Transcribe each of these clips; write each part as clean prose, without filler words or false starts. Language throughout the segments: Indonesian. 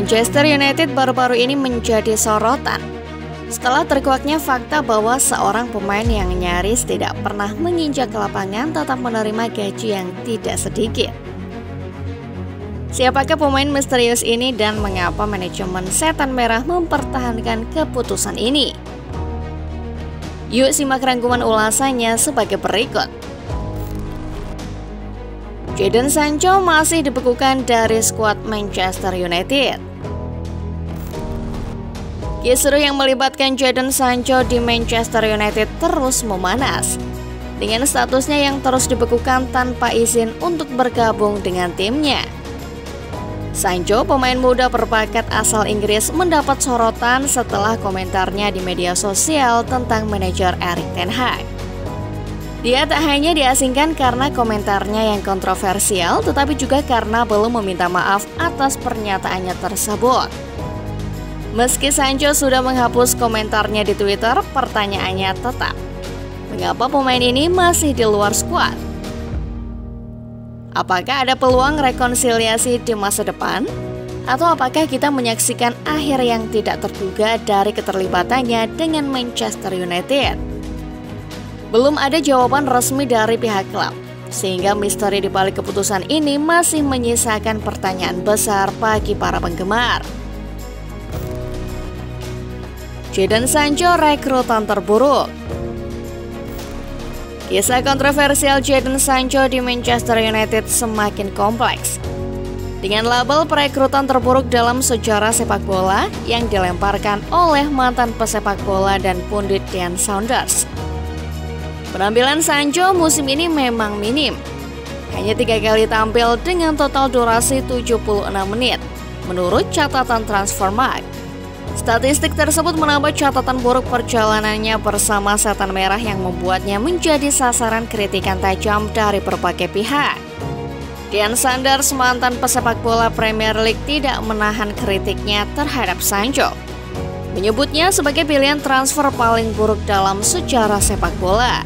Manchester United baru-baru ini menjadi sorotan setelah terkuaknya fakta bahwa seorang pemain yang nyaris tidak pernah menginjak lapangan tetap menerima gaji yang tidak sedikit. Siapakah pemain misterius ini dan mengapa manajemen Setan Merah mempertahankan keputusan ini? Yuk simak rangkuman ulasannya sebagai berikut. Jadon Sancho masih dibekukan dari skuad Manchester United. Kisru yang melibatkan Jadon Sancho di Manchester United terus memanas, dengan statusnya yang terus dibekukan tanpa izin untuk bergabung dengan timnya. Sancho, pemain muda berbakat asal Inggris, mendapat sorotan setelah komentarnya di media sosial tentang manajer Erik ten Hag. Dia tak hanya diasingkan karena komentarnya yang kontroversial, tetapi juga karena belum meminta maaf atas pernyataannya tersebut. Meski Sancho sudah menghapus komentarnya di Twitter, pertanyaannya tetap, mengapa pemain ini masih di luar skuad? Apakah ada peluang rekonsiliasi di masa depan? Atau apakah kita menyaksikan akhir yang tidak terduga dari keterlibatannya dengan Manchester United? Belum ada jawaban resmi dari pihak klub, sehingga misteri di balik keputusan ini masih menyisakan pertanyaan besar bagi para penggemar. Jadon Sancho rekrutan terburuk. Kisah kontroversial Jadon Sancho di Manchester United semakin kompleks, dengan label perekrutan terburuk dalam sejarah sepak bola yang dilemparkan oleh mantan pesepak bola dan pundit Dean Saunders. Penampilan Sancho musim ini memang minim, hanya 3 kali tampil dengan total durasi 76 menit, menurut catatan Transfermarkt. Statistik tersebut menambah catatan buruk perjalanannya bersama Setan Merah yang membuatnya menjadi sasaran kritikan tajam dari berbagai pihak. Dean Saunders, mantan pesepak bola Premier League, tidak menahan kritiknya terhadap Sancho, menyebutnya sebagai pilihan transfer paling buruk dalam sejarah sepak bola.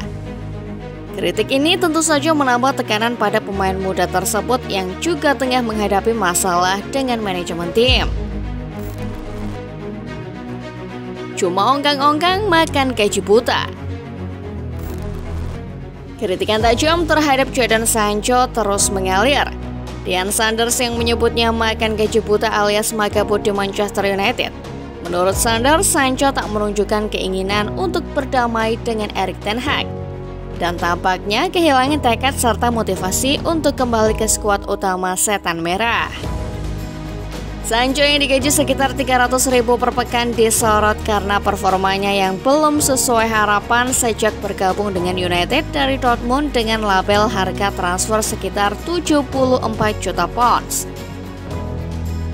Kritik ini tentu saja menambah tekanan pada pemain muda tersebut yang juga tengah menghadapi masalah dengan manajemen tim. Cuma ongkang-ongkang makan gaji buta. Kritikan tajam terhadap Jadon Sancho terus mengalir. Dean Saunders yang menyebutnya makan gaji buta alias magabut di Manchester United. Menurut Saunders, Sancho tak menunjukkan keinginan untuk berdamai dengan Erik ten Hag, dan tampaknya kehilangan tekad serta motivasi untuk kembali ke skuad utama Setan Merah. Sancho yang digaji sekitar 300.000 per pekan disorot karena performanya yang belum sesuai harapan sejak bergabung dengan United dari Dortmund dengan label harga transfer sekitar 74 juta pounds.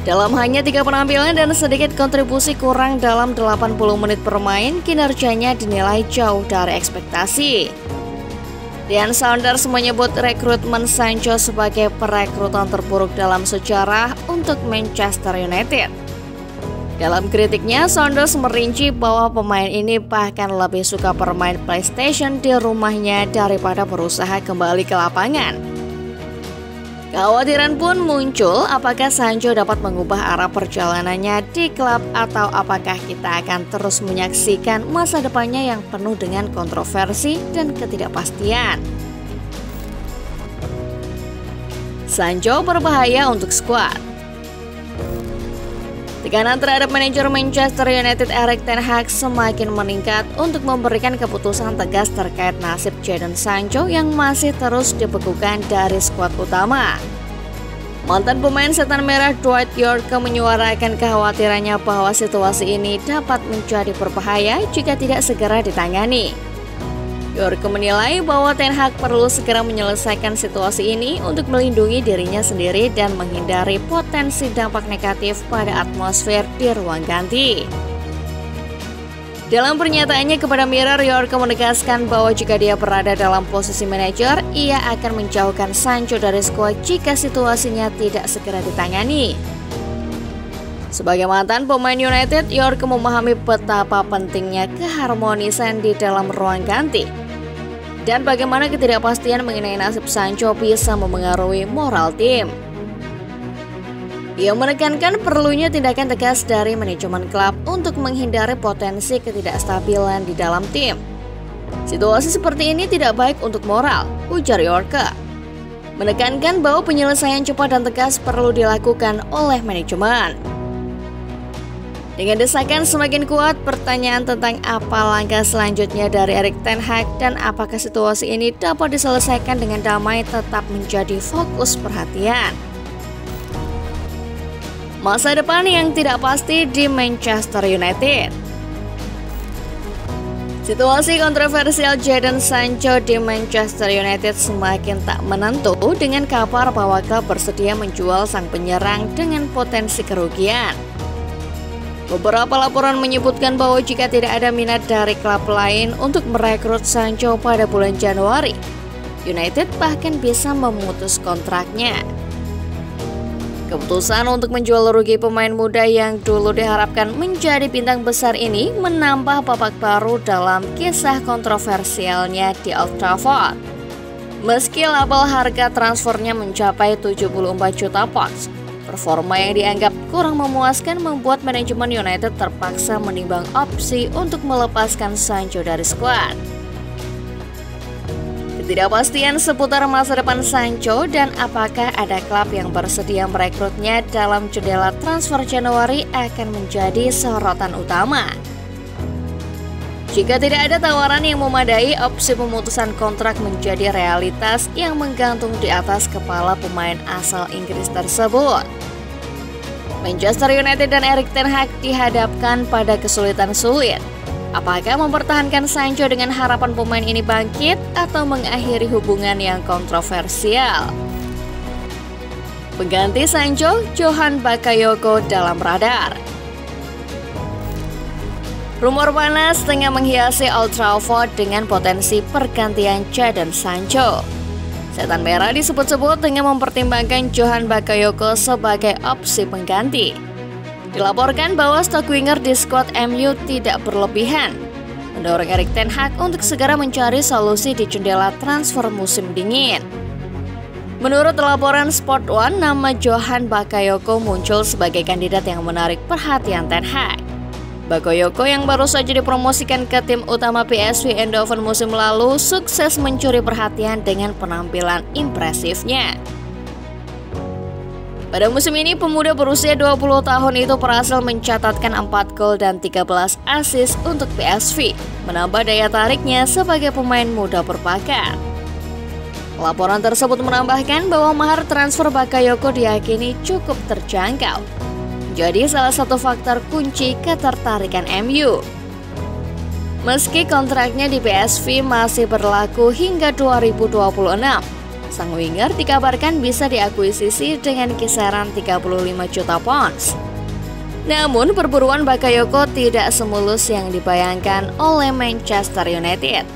Dalam hanya 3 penampilan dan sedikit kontribusi kurang dalam 80 menit bermain, kinerjanya dinilai jauh dari ekspektasi. Dean Saunders menyebut rekrutmen Sancho sebagai perekrutan terburuk dalam sejarah untuk Manchester United. Dalam kritiknya, Saunders merinci bahwa pemain ini bahkan lebih suka bermain PlayStation di rumahnya daripada berusaha kembali ke lapangan. Kekhawatiran pun muncul, apakah Sancho dapat mengubah arah perjalanannya di klub atau apakah kita akan terus menyaksikan masa depannya yang penuh dengan kontroversi dan ketidakpastian. Sancho berbahaya untuk skuad. Tekanan terhadap manajer Manchester United Erik ten Hag semakin meningkat untuk memberikan keputusan tegas terkait nasib Jadon Sancho yang masih terus dibekukan dari skuad utama. Mantan pemain Setan Merah Dwight Yorke menyuarakan kekhawatirannya bahwa situasi ini dapat menjadi berbahaya jika tidak segera ditangani. Yorke menilai bahwa ten Hag perlu segera menyelesaikan situasi ini untuk melindungi dirinya sendiri dan menghindari potensi dampak negatif pada atmosfer di ruang ganti. Dalam pernyataannya kepada Mirror, Yorke menegaskan bahwa jika dia berada dalam posisi manajer, ia akan menjauhkan Sancho dari skuad jika situasinya tidak segera ditangani. Sebagai mantan pemain United, Yorke memahami betapa pentingnya keharmonisan di dalam ruang ganti dan bagaimana ketidakpastian mengenai nasib Sancho bisa memengaruhi moral tim. Ia menekankan perlunya tindakan tegas dari manajemen klub untuk menghindari potensi ketidakstabilan di dalam tim. Situasi seperti ini tidak baik untuk moral, ujar Yorke. Menekankan bahwa penyelesaian cepat dan tegas perlu dilakukan oleh manajemen. Dengan desakan semakin kuat, pertanyaan tentang apa langkah selanjutnya dari Erik ten Hag dan apakah situasi ini dapat diselesaikan dengan damai tetap menjadi fokus perhatian. Masa depan yang tidak pasti di Manchester United. Situasi kontroversial Jadon Sancho di Manchester United semakin tak menentu dengan kabar bahwa klub bersedia menjual sang penyerang dengan potensi kerugian. Beberapa laporan menyebutkan bahwa jika tidak ada minat dari klub lain untuk merekrut Sancho pada bulan Januari, United bahkan bisa memutus kontraknya. Keputusan untuk menjual rugi pemain muda yang dulu diharapkan menjadi bintang besar ini menambah babak baru dalam kisah kontroversialnya di Old Trafford. Meski label harga transfernya mencapai 74 juta pounds, performa yang dianggap kurang memuaskan membuat manajemen United terpaksa menimbang opsi untuk melepaskan Sancho dari skuad. Ketidakpastian seputar masa depan Sancho dan apakah ada klub yang bersedia merekrutnya dalam jendela transfer Januari akan menjadi sorotan utama. Jika tidak ada tawaran yang memadai, opsi pemutusan kontrak menjadi realitas yang menggantung di atas kepala pemain asal Inggris tersebut. Manchester United dan Erik ten Hag dihadapkan pada kesulitan sulit. Apakah mempertahankan Sancho dengan harapan pemain ini bangkit atau mengakhiri hubungan yang kontroversial? Pengganti Sancho, Johan Bakayoko dalam radar. Rumor panas tengah menghiasi Old Trafford dengan potensi pergantian Jadon Sancho. Setan Merah disebut-sebut dengan mempertimbangkan Johan Bakayoko sebagai opsi pengganti. Dilaporkan bahwa stok winger di skuad MU tidak berlebihan, mendorong Erik ten Hag untuk segera mencari solusi di jendela transfer musim dingin. Menurut laporan Sport One, nama Johan Bakayoko muncul sebagai kandidat yang menarik perhatian ten Hag. Bakayoko yang baru saja dipromosikan ke tim utama PSV Eindhoven musim lalu sukses mencuri perhatian dengan penampilan impresifnya. Pada musim ini, pemuda berusia 20 tahun itu berhasil mencatatkan 4 gol dan 13 assist untuk PSV, menambah daya tariknya sebagai pemain muda berbakat. Laporan tersebut menambahkan bahwa mahar transfer Bakayoko diyakini cukup terjangkau, jadi salah satu faktor kunci ketertarikan MU. Meski kontraknya di PSV masih berlaku hingga 2026, sang winger dikabarkan bisa diakuisisi dengan kisaran 35 juta pounds. Namun perburuan Bakayoko tidak semulus yang dibayangkan oleh Manchester United.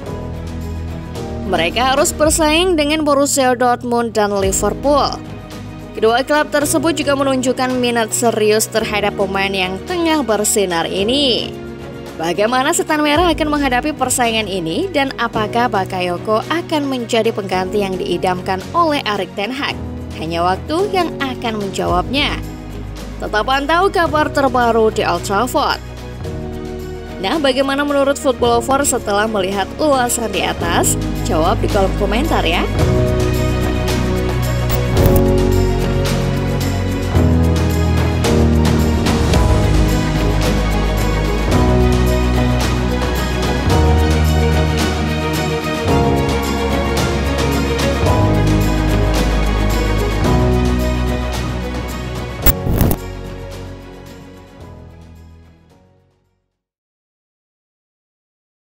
Mereka harus bersaing dengan Borussia Dortmund dan Liverpool. Kedua klub tersebut juga menunjukkan minat serius terhadap pemain yang tengah bersinar ini. Bagaimana Setan Merah akan menghadapi persaingan ini dan apakah Bakayoko akan menjadi pengganti yang diidamkan oleh Erik ten Hag? Hanya waktu yang akan menjawabnya. Tetap pantau kabar terbaru di Old Trafford. Nah, bagaimana menurut Football Lover setelah melihat ulasan di atas? Jawab di kolom komentar ya.